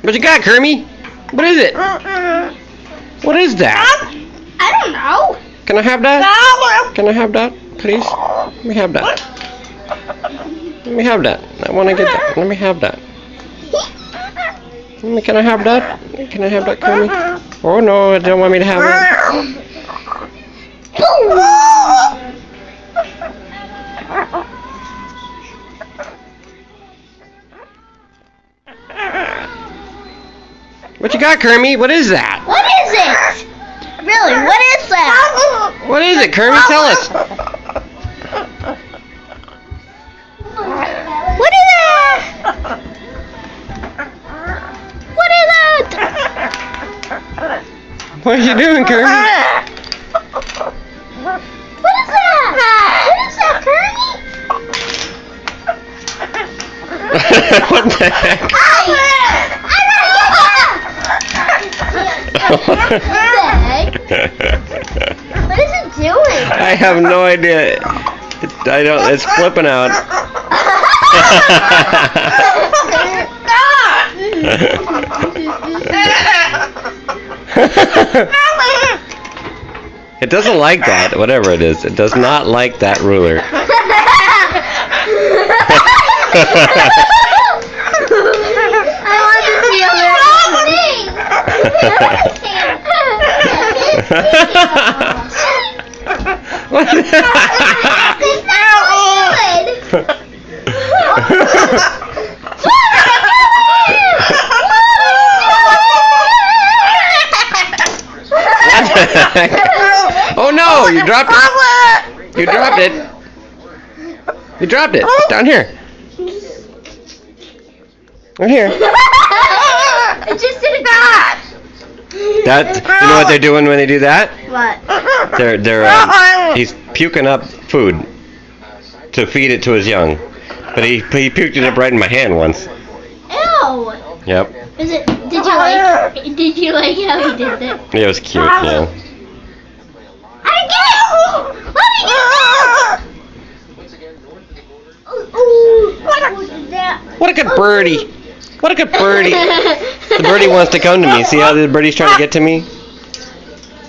What you got, Kermit? What is it? What is that? I don't know. Can I have that? Can I have that, please? Let me have that. Let me have that. I want to get that. Let me have that. Can I have that? Can I have that, Kermit? Oh no, I don't want me to have that. What you got, Kermit? What is that? What is it? Really, what is that? What is it, Kermit? Tell us. What is that? What is that? What are you doing, Kermit? What is that? What is that, Kermit? What the heck? What is it doing? I have no idea. It's flipping out. It doesn't like that, whatever it is. It does not like that ruler. I want to feel it. What the heck? Oh no, you dropped it. You dropped it. You dropped it. It's down here. Right here. It just did that. That, you know what they're doing when they do that? What? He's puking up food to feed it to his young. But he puked it up right in my hand once. Ew. Yep. Did you like how he did that? It was cute, yeah. I get it! Let me get it! What a good birdie. What a good birdie. The birdie wants to come to me. See how the birdie's trying to get to me?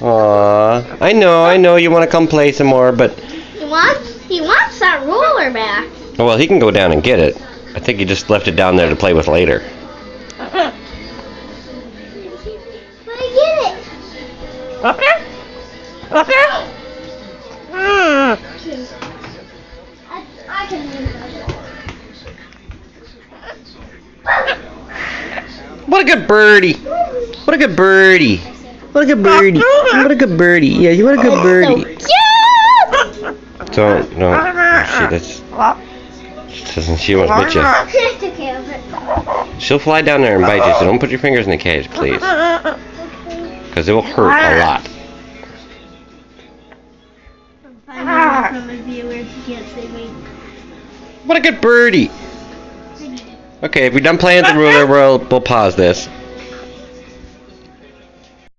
Aww. I know you want to come play some more, but... He wants that ruler back. Well, he can go down and get it. I think he just left it down there to play with later. Let me get it. Up there? Up there? I can move it. What a good birdie. What a good birdie. What a good birdie. What a good birdie. Yeah, you want a good birdie. Don't. Oh, she won't bite you. She'll fly down there and bite you, so don't put your fingers in the cage, please. Because it will hurt a lot. What a good birdie. Okay, if we're done playing with the ruler, we'll pause this.